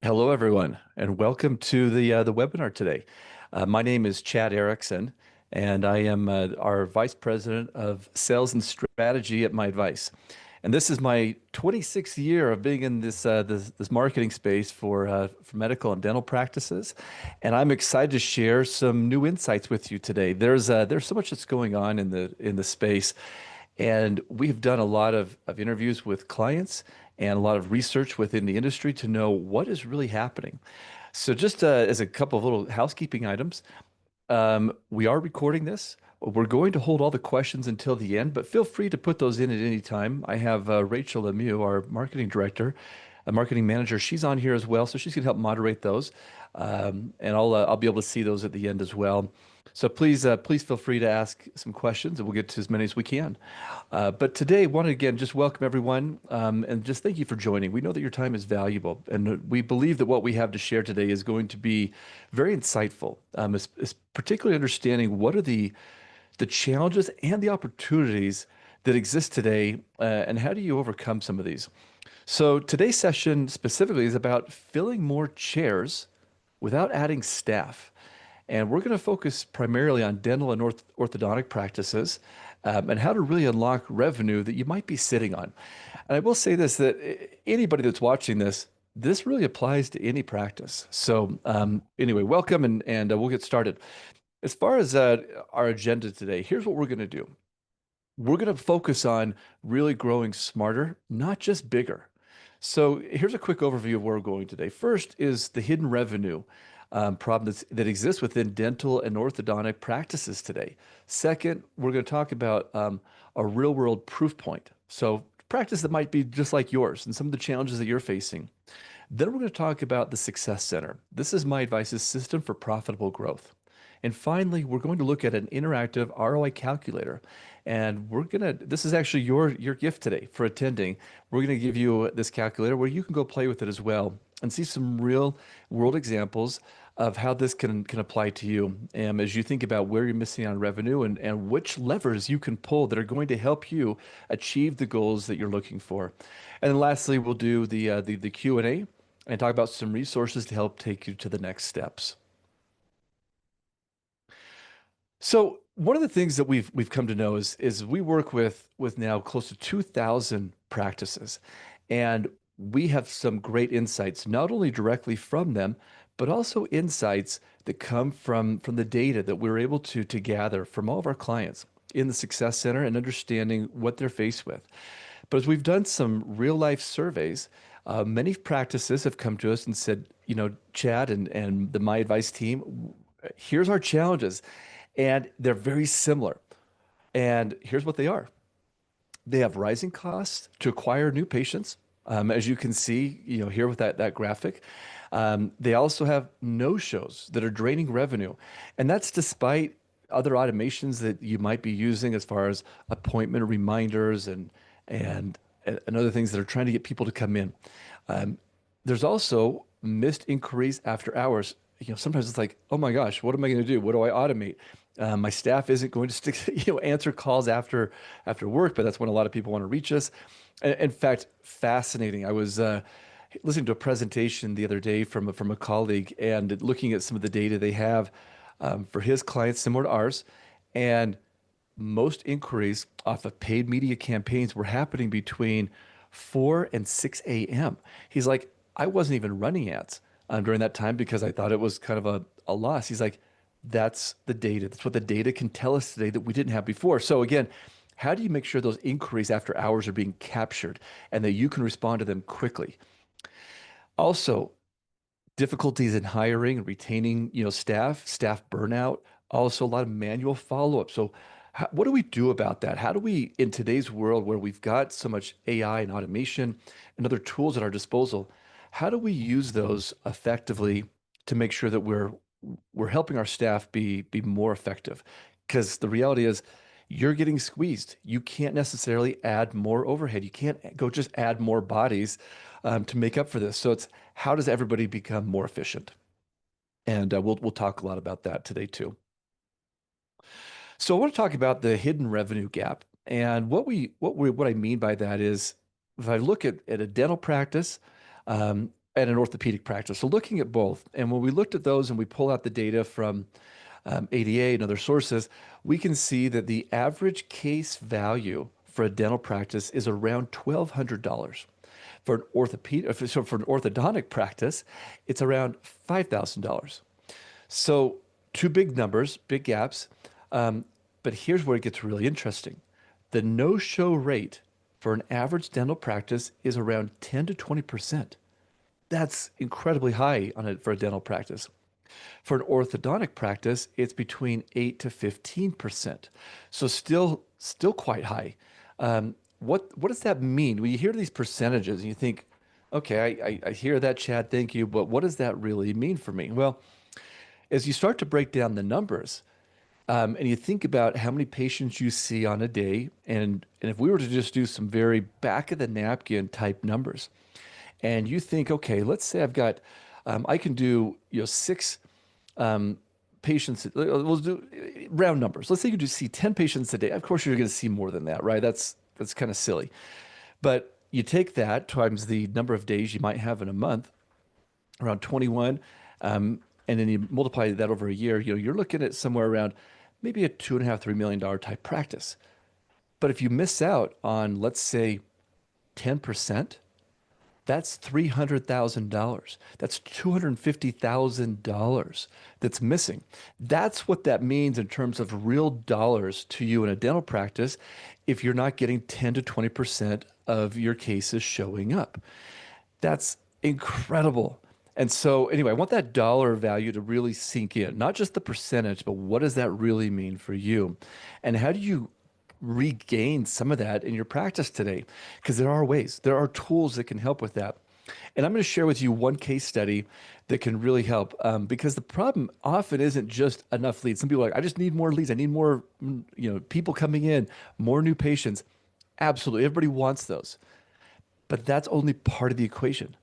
Hello, everyone, and welcome to the webinar today. My name is Chad Erickson, and I am our Vice President of Sales and Strategy at MyAdvice. And this is my 26th year of being in this marketing space for medical and dental practices, and I'm excited to share some new insights with you today. There's so much that's going on in the space, and we've done a lot of interviews with clients and a lot of research within the industry to know what is really happening. So, just as a couple of little housekeeping items, we are recording this. We're going to hold all the questions until the end, but feel free to put those in at any time. I have Rachel Lemieux, our marketing director, a marketing manager. She's on here as well, so she's going to help moderate those, and I'll be able to see those at the end as well. So please feel free to ask some questions, and we'll get to as many as we can. But today, I want to again just welcome everyone, and just thank you for joining. We know that your time is valuable, and we believe that what we have to share today is going to be very insightful, particularly understanding what are the challenges and the opportunities that exist today, and how do you overcome some of these? So today's session specifically is about filling more chairs without adding staff. And we're going to focus primarily on dental and orthodontic practices, and how to really unlock revenue that you might be sitting on. And I will say this, that anybody that's watching this really applies to any practice. So anyway, welcome, and we'll get started. As far as our agenda today, here's what we're going to do. We're going to focus on really growing smarter, not just bigger. So here's a quick overview of where we're going today. First is the hidden revenue problem that exists within dental and orthodontic practices today. Second, we're going to talk about a real world proof point. So practice that might be just like yours and some of the challenges that you're facing. Then we're going to talk about the Success Center. This is MyAdvice's system for profitable growth. And finally, we're going to look at an interactive ROI calculator. And this is actually your gift today for attending. We're going to give you this calculator where you can go play with it as well and see some real world examples of how this can apply to you, as you think about where you're missing on revenue, and which levers you can pull that are going to help you achieve the goals that you're looking for. And then lastly, we'll do the Q&A and talk about some resources to help take you to the next steps. So one of the things that we've come to know is we work with now close to 2,000 practices, and we have some great insights, not only directly from them, but also insights that come from the data that we're able to gather from all of our clients in the Success Center and understanding what they're faced with. But as we've done some real life surveys, many practices have come to us and said, Chad and the MyAdvice team, here's our challenges. And they're very similar. And here's what they are. They have rising costs to acquire new patients, as you can see, here with that graphic. They also have no-shows that are draining revenue, and that's despite other automations that you might be using as far as appointment reminders and other things that are trying to get people to come in. There's also missed inquiries after hours. Sometimes it's like, oh my gosh, what am I going to do? What do I automate? My staff isn't going to answer calls after work, but that's when a lot of people want to reach us. In fact, fascinating. I was listening to a presentation the other day from a colleague and looking at some of the data they have for his clients similar to ours, and most inquiries off of paid media campaigns were happening between 4 and 6 a.m. He's like, I wasn't even running ads during that time because I thought it was kind of a loss. He's like, that's the data. That's what the data can tell us today that we didn't have before. So again, how do you make sure those inquiries after hours are being captured and that you can respond to them quickly? Also, difficulties in hiring and retaining, staff burnout, also a lot of manual follow-up. So what do we do about that? How do we, in today's world where we've got so much AI and automation and other tools at our disposal, how do we use those effectively to make sure that we're helping our staff be more effective? Because the reality is you're getting squeezed. You can't necessarily add more overhead. You can't go just add more bodies to make up for this. So it's how does everybody become more efficient? And we'll talk a lot about that today too. So I want to talk about the hidden revenue gap. And what I mean by that is if I look at a dental practice, at an orthopedic practice. So looking at both, and when we looked at those and we pull out the data from ADA and other sources, we can see that the average case value for a dental practice is around $1,200. For an for an orthodontic practice, it's around $5,000. So two big numbers, big gaps. But here's where it gets really interesting. The no-show rate for an average dental practice is around 10 to 20%. That's incredibly high for a dental practice. For an orthodontic practice, it's between 8 to 15%. So still quite high. What does that mean? When you hear these percentages and you think, okay, I hear that, Chad, thank you, but what does that really mean for me? Well, as you start to break down the numbers, and you think about how many patients you see on a day, and if we were to just do some very back of the napkin type numbers, and you think, okay, let's say I can do, six patients. We'll do round numbers. Let's say you do see 10 patients a day. Of course, you're going to see more than that, right? That's kind of silly. But you take that times the number of days you might have in a month, around 21, and then you multiply that over a year. You're looking at somewhere around maybe a $2.5, $3 million type practice. But if you miss out on, let's say, 10%, that's $300,000. That's $250,000 that's missing. That's what that means in terms of real dollars to you in a dental practice if you're not getting 10 to 20% of your cases showing up. That's incredible. And so, anyway, I want that dollar value to really sink in, not just the percentage, but what does that really mean for you? And how do you regain some of that in your practice today? Because there are ways, there are tools that can help with that. And I'm going to share with you one case study that can really help, because the problem often isn't just enough leads. Some people are like, I just need more leads. I need more, people coming in, more new patients. Absolutely. Everybody wants those. But that's only part of the equation.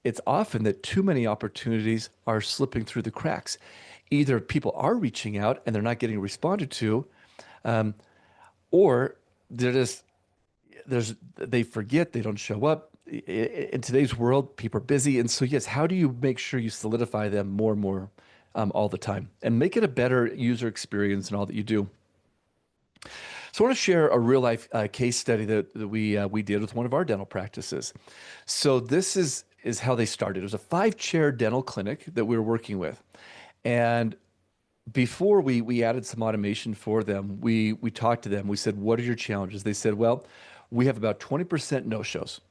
It's often that too many opportunities are slipping through the cracks. Either people are reaching out and they're not getting responded to, or they're just they forget, they don't show up. In today's world, people are busy, and so yes, how do you make sure you solidify them more and more all the time and make it a better user experience in all that you do? So I want to share a real life case study that we did with one of our dental practices. So this is how they started. It was a 5-chair dental clinic that we were working with, and before we added some automation for them, we talked to them. We said, "What are your challenges?" They said, "Well, we have about 20% no-shows.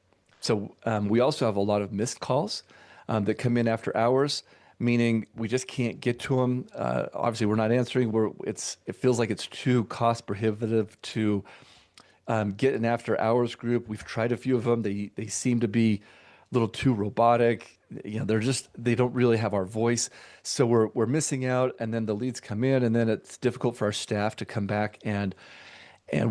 So we also have a lot of missed calls that come in after hours, meaning we just can't get to them. Obviously, we're not answering. It feels like it's too cost prohibitive to get an after hours group. We've tried a few of them. They seem to be a little too robotic. They don't really have our voice. So we're missing out. And then the leads come in, and then it's difficult for our staff to come back and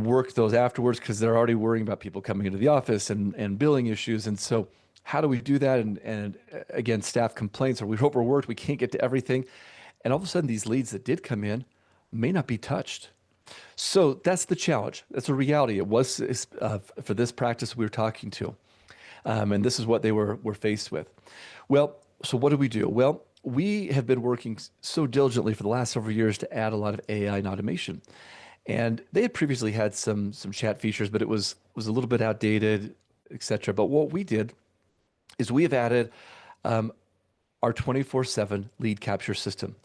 work those afterwards because they're already worrying about people coming into the office and billing issues. And so how do we do that? And again, staff complaints, or we overworked, we can't get to everything. And all of a sudden, these leads that did come in may not be touched. So that's the challenge. That's a reality. It was for this practice we were talking to. And this is what they were faced with. Well, so what do we do? Well, we have been working so diligently for the last several years to add a lot of AI and automation. And they had previously had some chat features, but it was a little bit outdated, et cetera. But what we did is we have added our 24/7 lead capture system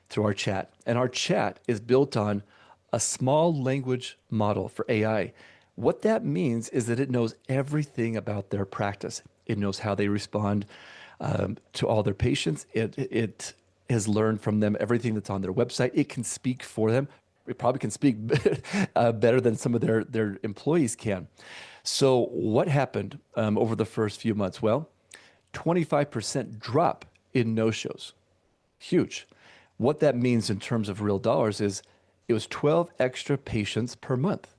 through our chat. And our chat is built on a small language model for AI. What that means is that it knows everything about their practice. It knows how they respond to all their patients. It has learned from them everything that's on their website. It can speak for them. It probably can speak better than some of their employees can. So what happened over the first few months? Well, 25% drop in no-shows. Huge. What that means in terms of real dollars is it was 12 extra patients per month.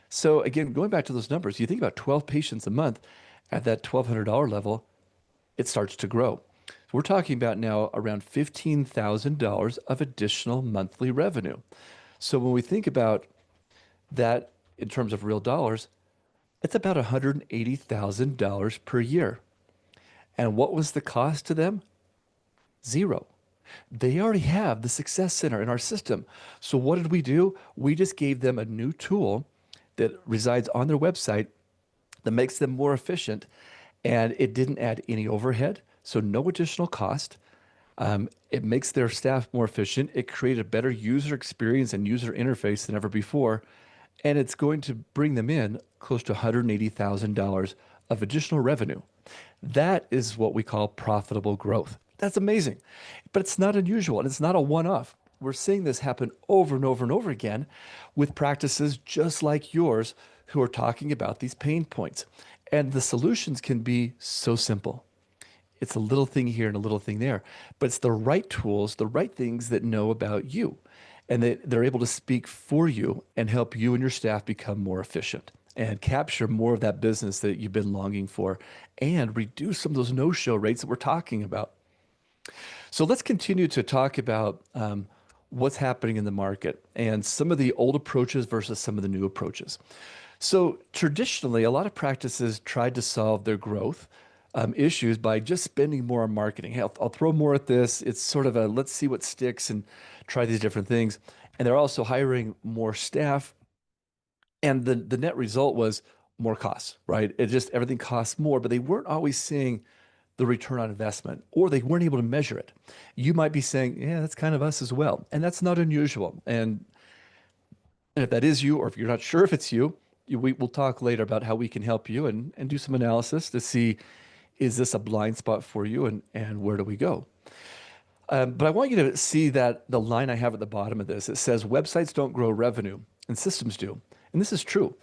So again, going back to those numbers, you think about 12 patients a month at that $1,200 level, it starts to grow. We're talking about now around $15,000 of additional monthly revenue. So when we think about that in terms of real dollars, it's about $180,000 per year. And what was the cost to them? Zero. They already have the success center in our system. So what did we do? We just gave them a new tool that resides on their website that makes them more efficient. And it didn't add any overhead, so no additional cost. It makes their staff more efficient. It created a better user experience and user interface than ever before. And it's going to bring them in close to $180,000 of additional revenue. That is what we call profitable growth. That's amazing. But it's not unusual and it's not a one off. We're seeing this happen over and over and over again with practices just like yours who are talking about these pain points. And the solutions can be so simple. It's a little thing here and a little thing there, but it's the right tools, the right things that know about you, and they're able to speak for you and help you and your staff become more efficient and capture more of that business that you've been longing for and reduce some of those no-show rates that we're talking about. So let's continue to talk about what's happening in the market and some of the old approaches versus some of the new approaches. So traditionally, a lot of practices tried to solve their growth issues by just spending more on marketing. Hey, I'll throw more at this. It's sort of a let's see what sticks and try these different things. And they're also hiring more staff. And the net result was more costs, right? It just everything costs more, but they weren't always seeing the return on investment or they weren't able to measure it. You might be saying, yeah, that's kind of us as well. And that's not unusual. And if that is you, or if you're not sure if it's you, we'll talk later about how we can help you and do some analysis to see is this a blind spot for you and where do we go? But I want you to see that the line I have at the bottom of this, it says websites don't grow revenue and systems do. And this is true.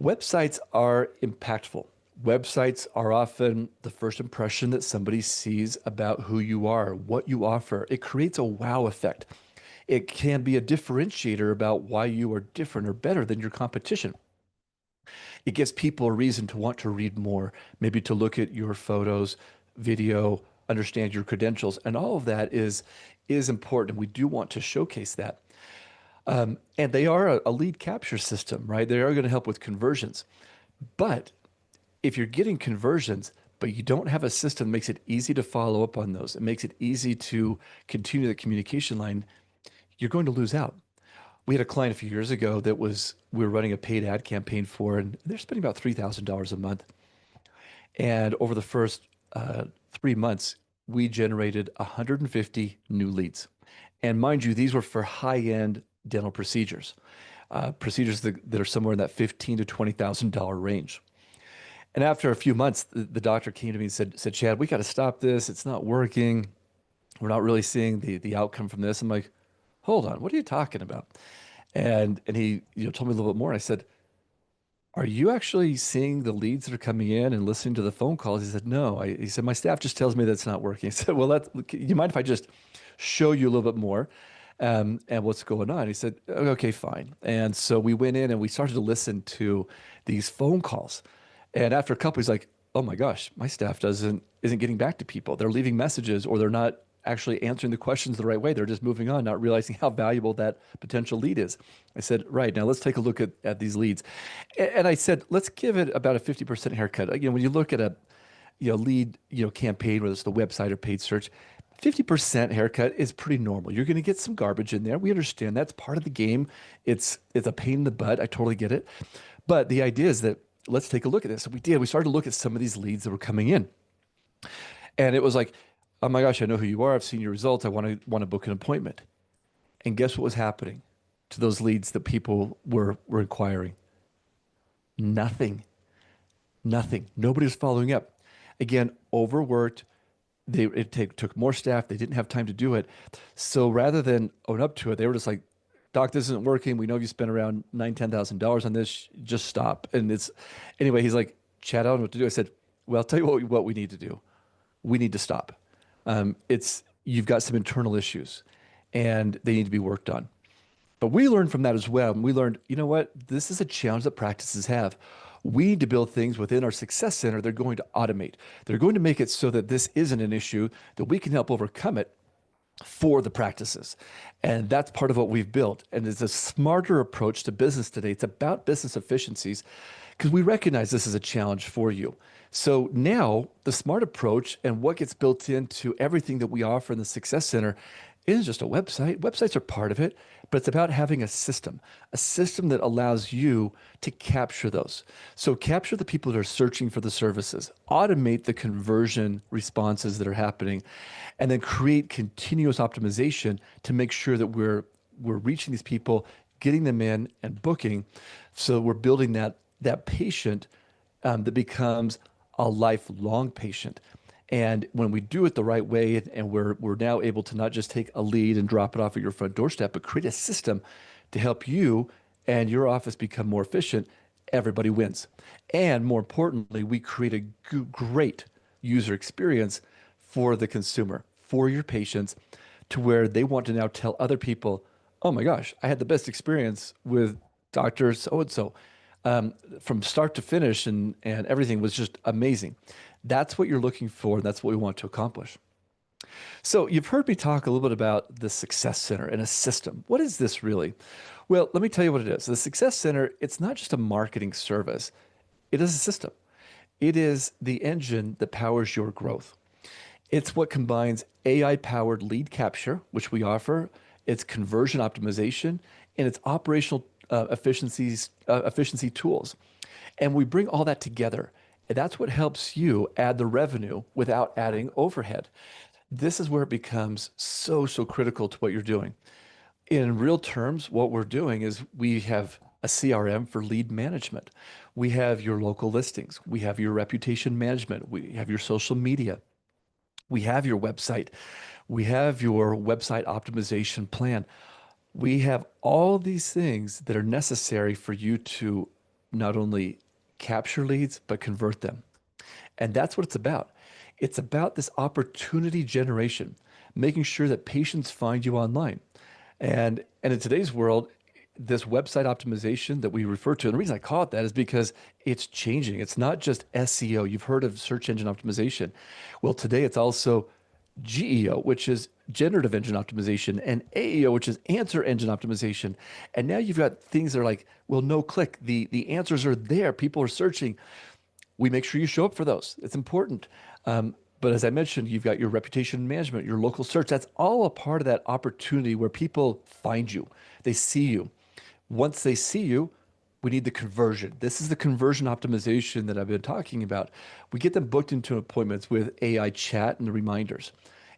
Websites are impactful. Websites are often the first impression that somebody sees about who you are, what you offer. It creates a wow effect. It can be a differentiator about why you are different or better than your competition. It gives people a reason to want to read more, maybe to look at your photos, video, understand your credentials, and all of that is important. We do want to showcase that. And they are a lead capture system, right? They are going to help with conversions. But if you're getting conversions, but you don't have a system that makes it easy to follow up on those, it makes it easy to continue the communication line, you're going to lose out. We had a client a few years ago that we were running a paid ad campaign for, and they're spending about $3,000 a month. And over the first 3 months, we generated 150 new leads. And mind you, these were for high-end dental procedures, procedures that are somewhere in that $15,000 to $20,000 range. And after a few months, the doctor came to me and said, Chad, we got to stop this. It's not working. We're not really seeing the outcome from this. I'm like, hold on, what are you talking about? And he told me a little bit more. I said, are you actually seeing the leads that are coming in and listening to the phone calls? He said, no. He said, my staff just tells me that's not working. I said, well, you mind if I just show you a little bit more and what's going on? He said, okay, fine. And so we went in and we started to listen to these phone calls. And after a couple, he's like, oh my gosh, my staff isn't getting back to people. They're leaving messages or they're not actually answering the questions the right way. They're just moving on, not realizing how valuable that potential lead is. I said, right, now let's take a look at these leads. And I said, let's give it about a 50% haircut. When you look at a lead campaign, whether it's the website or paid search, 50% haircut is pretty normal. You're going to get some garbage in there. We understand that's part of the game. It's a pain in the butt. I totally get it. But the idea is that let's take a look at this. So we did. We started to look at some of these leads that were coming in. And it was like, oh my gosh, I know who you are. I've seen your results. I want to book an appointment. And guess what was happening to those leads that people were inquiring? Nothing. Nothing. Nobody was following up. Again, overworked. It took more staff. They didn't have time to do it. So rather than own up to it, they were just like, Doc, this isn't working. We know you spent around $9,000, $10,000 on this. Just stop. And anyway, he's like, Chad, I don't know what to do. I said, well, I'll tell you what we need to do. We need to stop. You've got some internal issues and they need to be worked on. But we learned from that as well. And we learned, you know what? This is a challenge that practices have. We need to build things within our success center they're going to automate. They're going to make it so that this isn't an issue, that we can help overcome it for the practices. And that's part of what we've built. And it's a smarter approach to business today. It's about business efficiencies because we recognize this is a challenge for you. So now the smart approach and what gets built into everything that we offer in the Success Center isn't just a website. Websites are part of it, but it's about having a system that allows you to capture those. So capture the people that are searching for the services, automate the conversion responses that are happening, and then create continuous optimization to make sure that we're reaching these people, getting them in and booking. So we're building that patient that becomes a lifelong patient. And when we do it the right way, and we're now able to not just take a lead and drop it off at your front doorstep, but create a system to help you and your office become more efficient, everybody wins. And more importantly, we create a great user experience for the consumer, for your patients, to where they want to now tell other people, oh my gosh, I had the best experience with Dr. So and so. From start to finish, and everything was just amazing. That's what you're looking for. And that's what we want to accomplish. So you've heard me talk a little bit about the Success Center and a system. What is this really? Well, let me tell you what it is. The Success Center, it's not just a marketing service. It is a system. It is the engine that powers your growth. It's what combines AI-powered lead capture, which we offer, its conversion optimization, and its operational efficiency tools. And we bring all that together. And that's what helps you add the revenue without adding overhead. This is where it becomes so critical to what you're doing. In real terms, what we're doing is we have a CRM for lead management. We have your local listings. We have your reputation management. We have your social media. We have your website. We have your website optimization plan. We have all these things that are necessary for you to not only capture leads, but convert them. And that's what it's about. It's about this opportunity generation, making sure that patients find you online. And in today's world, this website optimization that we refer to, and the reason I call it that is because it's changing. It's not just SEO. You've heard of search engine optimization. Well, today it's also GEO, which is generative engine optimization, and AEO, which is answer engine optimization. And now you've got things that are like, well, no click. The answers are there. People are searching. We make sure you show up for those. It's important. But as I mentioned, you've got your reputation management, your local search. That's all a part of that opportunity where people find you. They see you. Once they see you, we need the conversion. This is the conversion optimization that I've been talking about. We get them booked into appointments with AI chat and the reminders.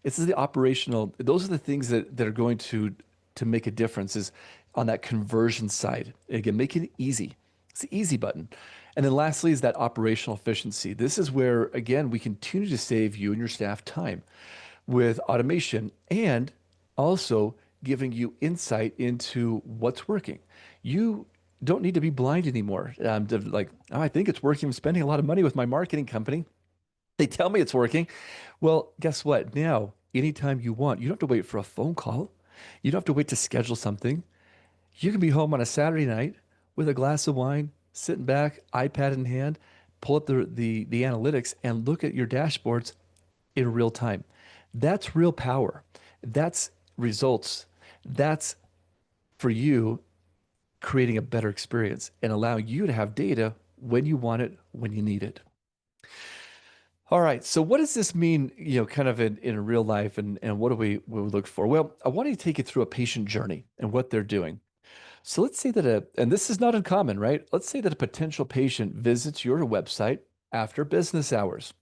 This is the operational, those are the things that are going to make a difference is on that conversion side. Again, make it easy. It's the easy button. And then lastly is that operational efficiency. This is where, again, we continue to save you and your staff time with automation and also giving you insight into what's working. You don't need to be blind anymore. To like, oh, I think it's working. I'm spending a lot of money with my marketing company. They tell me it's working. Well, guess what? Now, anytime you want, you don't have to wait for a phone call. You don't have to wait to schedule something. You can be home on a Saturday night with a glass of wine, sitting back, iPad in hand, pull up the analytics and look at your dashboards in real time. That's real power. That's results. That's for you creating a better experience and allowing you to have data when you want it, when you need it. All right. So what does this mean, kind of in real life and what do we look for? Well, I want to take you through a patient journey and what they're doing. So let's say and this is not uncommon, right? Let's say that a potential patient visits your website after business hours.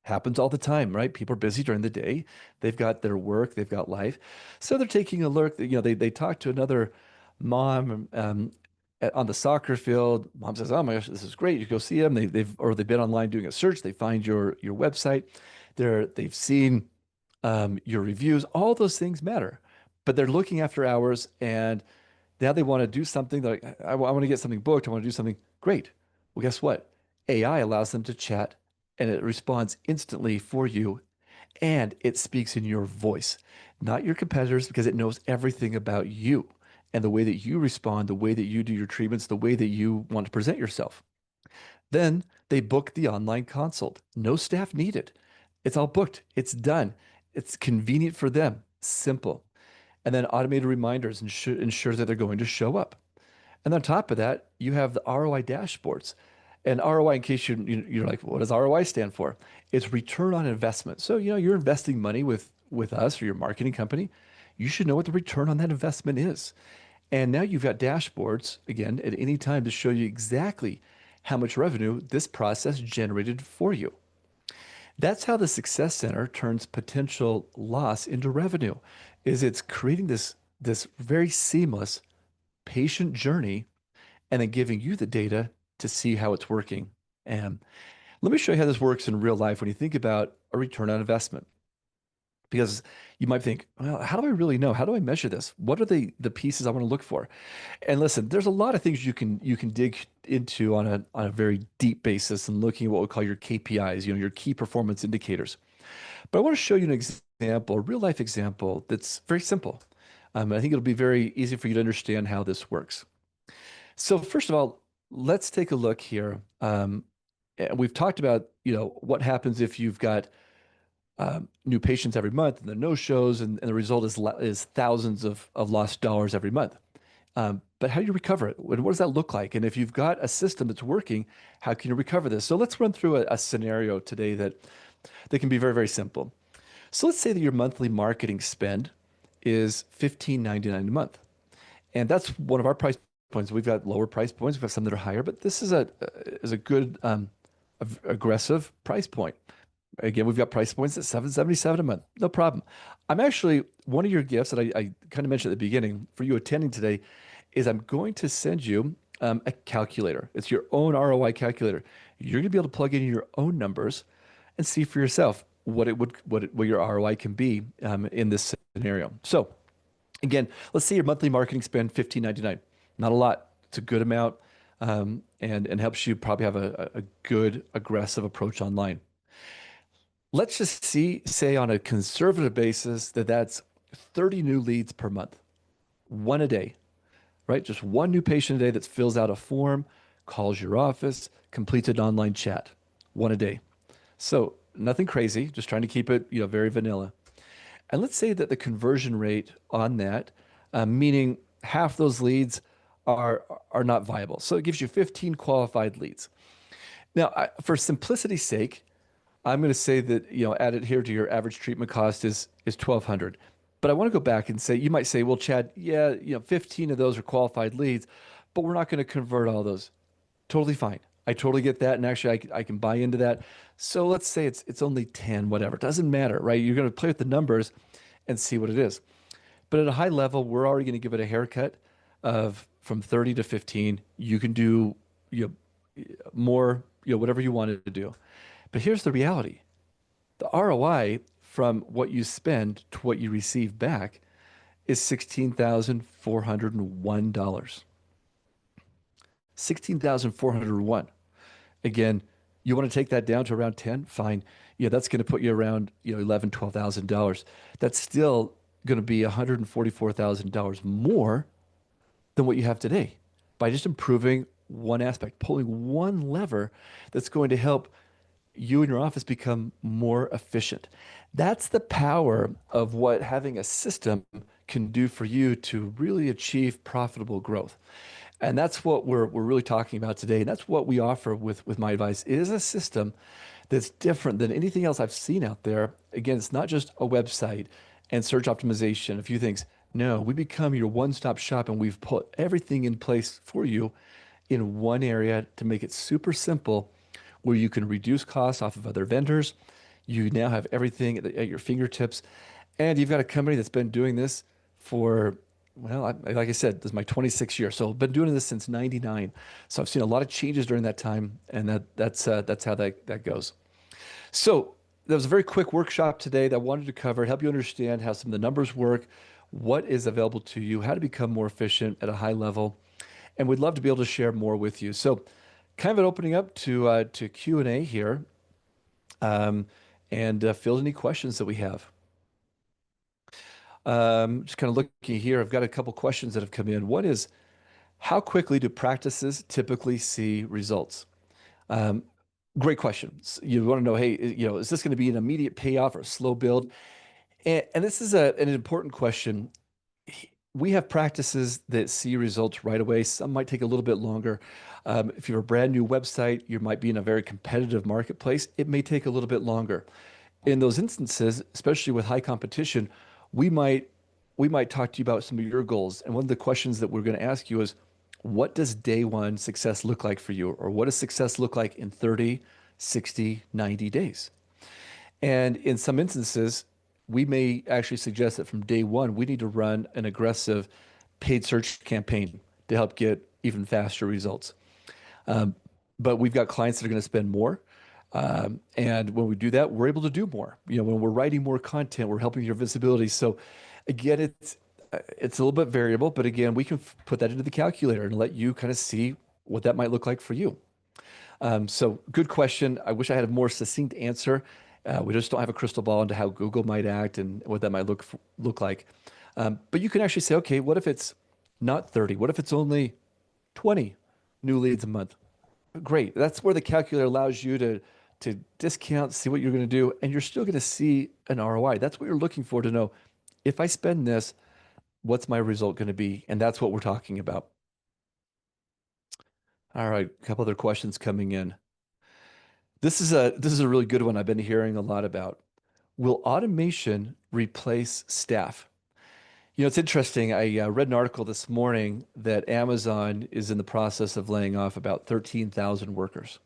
Happens all the time, right? People are busy during the day. They've got their work, they've got life. So they're taking a look, they talk to another mom on the soccer field. Mom says, "Oh my gosh, this is great. You go see them." They've been online doing a search. They find your website. They've seen your reviews. All those things matter, but they're looking after hours and now they want to do something. They're like, I want to get something booked. I want to do something great. Well, guess what? AI allows them to chat and it responds instantly for you and it speaks in your voice, not your competitors, because it knows everything about you and the way that you respond, the way that you do your treatments, the way that you want to present yourself. Then they book the online consult. No staff needed. It's all booked. It's done. It's convenient for them. Simple. And then automated reminders ensure that they're going to show up. And on top of that, you have the ROI dashboards. And ROI, in case you're like, what does ROI stand for? It's return on investment. So, you're investing money with us or your marketing company. You should know what the return on that investment is. And now you've got dashboards, again, at any time to show you exactly how much revenue this process generated for you. That's how the Success Center turns potential loss into revenue, is it's creating this very seamless patient journey and then giving you the data to see how it's working. And let me show you how this works in real life when you think about a return on investment. Because you might think, well, how do I really know? How do I measure this? What are the pieces I want to look for? And listen, there's a lot of things you can dig into on a very deep basis and looking at what we call your KPIs, your key performance indicators. But I want to show you an example, a real life example that's very simple. I think it'll be very easy for you to understand how this works. So first of all, let's take a look here. And we've talked about, what happens if you've got new patients every month and the no-shows, and the result is thousands of lost dollars every month. But how do you recover it? What does that look like? And if you've got a system that's working, how can you recover this? So let's run through a scenario today that can be very, very simple. So let's say that your monthly marketing spend is $15.99 a month. And that's one of our price points. We've got lower price points. We've got some that are higher, but this is a good aggressive price point. Again, we've got price points at $777 a month. No problem. I'm actually one of your gifts that I kind of mentioned at the beginning for you attending today is I'm going to send you a calculator. It's your own ROI calculator. You're going to be able to plug in your own numbers and see for yourself what your ROI can be in this scenario. So again, let's say your monthly marketing spend $15.99. Not a lot. It's a good amount, and helps you probably have a good aggressive approach online. Let's just say on a conservative basis that's 30 new leads per month, one a day, right? Just one new patient a day that fills out a form, calls your office, completes an online chat, one a day. So nothing crazy, just trying to keep it, very vanilla. And let's say that the conversion rate on that, meaning half those leads are not viable. So it gives you 15 qualified leads. Now, for simplicity's sake, I'm going to say that, add it here to your average treatment cost is 1,200. But I want to go back and say, you might say, well, Chad, yeah, 15 of those are qualified leads, but we're not going to convert all those. Totally fine. I totally get that. And actually, I can buy into that. So let's say it's only 10, whatever. It doesn't matter, right? You're going to play with the numbers and see what it is. But at a high level, we're already going to give it a haircut of from 30 to 15. You can do more, whatever you wanted to do. But here's the reality. The ROI from what you spend to what you receive back is $16,401. 16,401. Again, you want to take that down to around 10? Fine. Yeah, that's going to put you around, 11, $12,000. That's still going to be $144,000 more than what you have today by just improving one aspect, pulling one lever that's going to help you and your office become more efficient. That's the power of what having a system can do for you to really achieve profitable growth. And that's what we're really talking about today. And that's what we offer with MyAdvice. It is a system that's different than anything else I've seen out there. Again, it's not just a website and search optimization, a few things. No, we become your one-stop shop and we've put everything in place for you in one area to make it super simple where you can reduce costs off of other vendors. You now have everything at your fingertips. And you've got a company that's been doing this for, well, like I said, this is my 26th year. So I've been doing this since 99. So I've seen a lot of changes during that time. And that's how that goes. So that was a very quick workshop today that I wanted to cover, help you understand how some of the numbers work, what is available to you, how to become more efficient at a high level. And we'd love to be able to share more with you. So kind of an opening up to Q&A here, and field any questions that we have. Just kind of looking here, I've got a couple questions that have come in. One is, how quickly do practices typically see results? Great question. You want to know, hey, is this going to be an immediate payoff or a slow build? And this is an important question. we have practices that see results right away. Some might take a little bit longer. If you're a brand new website, you might be in a very competitive marketplace. It may take a little bit longer. In those instances, especially with high competition, we might we might talk to you about some of your goals. And one of the questions that we're going to ask you is, what does day one success look like for you? Or what does success look like in 30, 60, 90 days? And in some instances, we may actually suggest that from day one, we need to run an aggressive paid search campaign to help get even faster results. Um, but we've got clients that are going to spend more. And when we do that, we're able to do more. When we're writing more content, we're helping your visibility. So again, it's a little bit variable, but again, we can put that into the calculator and let you kind of see what that might look like for you. So good question. I wish I had a more succinct answer. We just don't have a crystal ball into how Google might act and what that might look like. But you can actually say, okay, what if it's not 30? What if it's only 20 new leads a month? Great. That's where the calculator allows you to discount, see what you're going to do, and you're still going to see an ROI. That's what you're looking for to know if I spend this, what's my result going to be? And that's what we're talking about. All right, a couple other questions coming in. This is a really good one I've been hearing a lot about. Will automation replace staff? It's interesting. I read an article this morning that Amazon is in the process of laying off about 13,000 workers.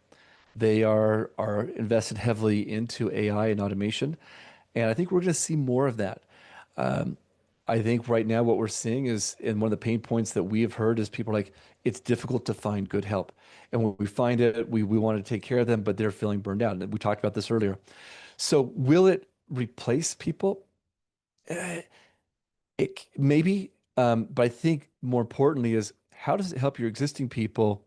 They are invested heavily into AI and automation, and I think we're going to see more of that. Um, I think right now what we're seeing is, and one of the pain points that we have heard is people are like, it's difficult to find good help. And when we find it, we want to take care of them, but they're feeling burned out. And we talked about this earlier. So will it replace people? Eh, It maybe, but I think more importantly is how does it help your existing people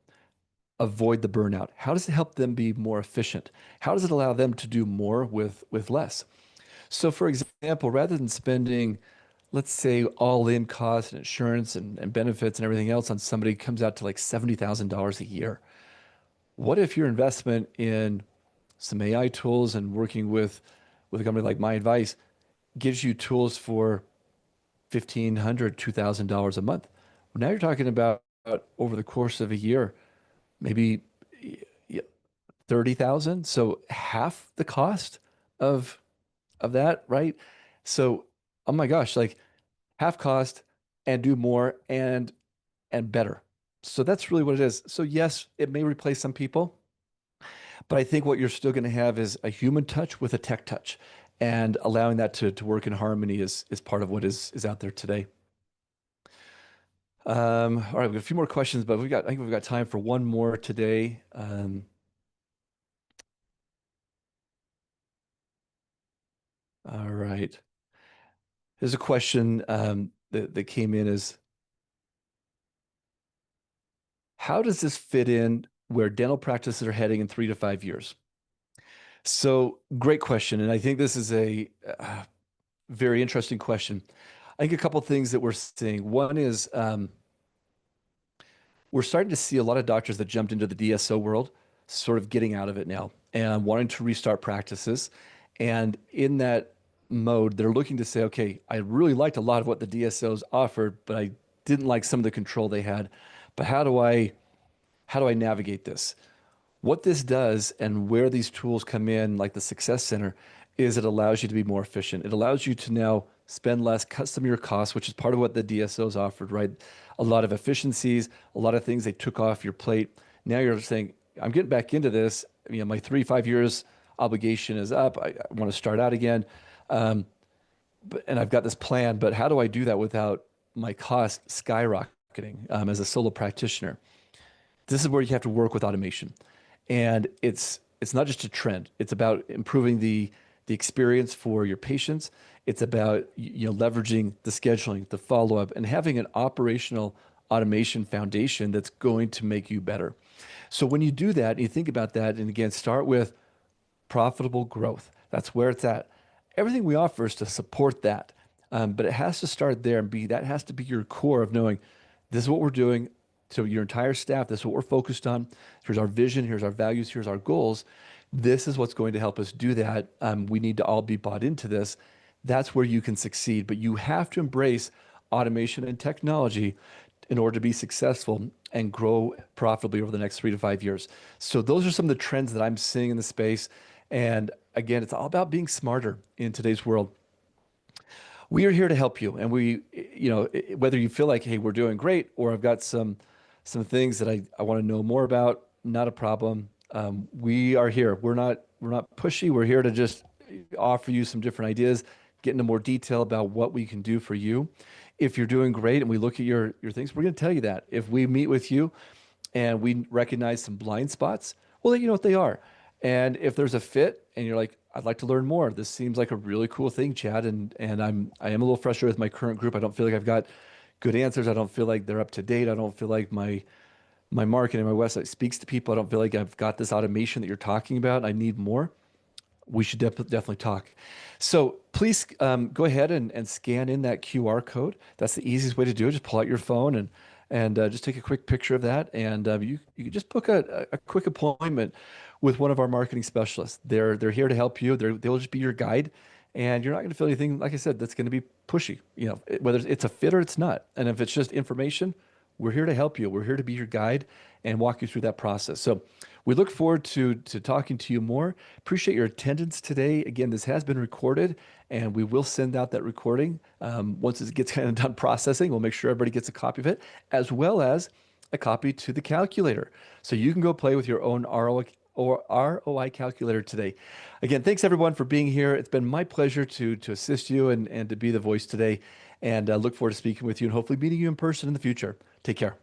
avoid the burnout? How does it help them be more efficient? How does it allow them to do more with less? So, for example, rather than spending, let's say, all in costs and insurance and benefits and everything else on somebody comes out to like $70,000 a year, what if your investment in some AI tools and working with a company like MyAdvice gives you tools for $1,500, $2,000 a month? Well, now you're talking about over the course of a year, maybe 30,000. So half the cost of that, right? So, oh my gosh, like half cost and do more and better. So that's really what it is. So yes, it may replace some people, but I think what you're still going to have is a human touch with a tech touch, and allowing that to work in harmony is part of what is out there today. All right, we've got a few more questions, but I think we've got time for one more today. All right. Here's a question that came in is, how does this fit in where dental practices are heading in 3 to 5 years? So great question. And I think this is a very interesting question. I think a couple of things that we're seeing. One is we're starting to see a lot of doctors that jumped into the DSO world sort of getting out of it now and wanting to restart practices. And in that mode, they're looking to say, okay, I really liked a lot of what the DSOs offered, but I didn't like some of the control they had. But how do I navigate this? What this does and where these tools come in, like the Success Center, is it allows you to be more efficient. It allows you to now spend less, cut some of your costs, which is part of what the DSOs offered, right? A lot of efficiencies, a lot of things they took off your plate. Now you're saying, I'm getting back into this. My 3, 5 years obligation is up. I want to start out again. And I've got this plan, but how do I do that without my cost skyrocketing as a solo practitioner? This is where you have to work with automation. And it's not just a trend. It's about improving the experience for your patients. It's about leveraging the scheduling, the follow-up, and having an operational automation foundation that's going to make you better. So when you do that, you think about that, and again, start with profitable growth. That's where it's at. Everything we offer is to support that. But it has to start there and that has to be your core of knowing this is what we're doing. So your entire staff, this is what we're focused on. Here's our vision, here's our values, here's our goals. This is what's going to help us do that. We need to all be bought into this. That's where you can succeed. But you have to embrace automation and technology in order to be successful and grow profitably over the next 3 to 5 years. So those are some of the trends that I'm seeing in the space. And again, it's all about being smarter in today's world. We are here to help you, and whether you feel like, hey, we're doing great, or I've got some things that I want to know more about, not a problem. We are here. We're not pushy. We're here to just offer you some different ideas, get into more detail about what we can do for you. If you're doing great and we look at your things, we're going to tell you that. If we meet with you and we recognize some blind spots, we'll let you know what they are. And if there's a fit and you're like, I'd like to learn more. This seems like a really cool thing, Chad. And I am a little frustrated with my current group. I don't feel like I've got good answers. I don't feel like they're up to date. I don't feel like my marketing, my website speaks to people. I don't feel like I've got this automation that you're talking about. I need more. We should definitely talk. So please go ahead and scan in that QR code. That's the easiest way to do it. Just pull out your phone and just take a quick picture of that, and you can just book a quick appointment with one of our marketing specialists. They're here to help you. They'll just be your guide, and you're not going to feel anything, like I said, that's going to be pushy. Whether it's a fit or it's not, and if it's just information, we're here to help you. We're here to be your guide and walk you through that process. So we look forward to talking to you more. Appreciate your attendance today. Again, this has been recorded, and we will send out that recording once it gets kind of done processing. We'll make sure everybody gets a copy of it, as well as a copy to the calculator. So you can go play with your own ROI calculator today. Again, thanks everyone for being here. It's been my pleasure to assist you and to be the voice today. And look forward to speaking with you and hopefully meeting you in person in the future. Take care.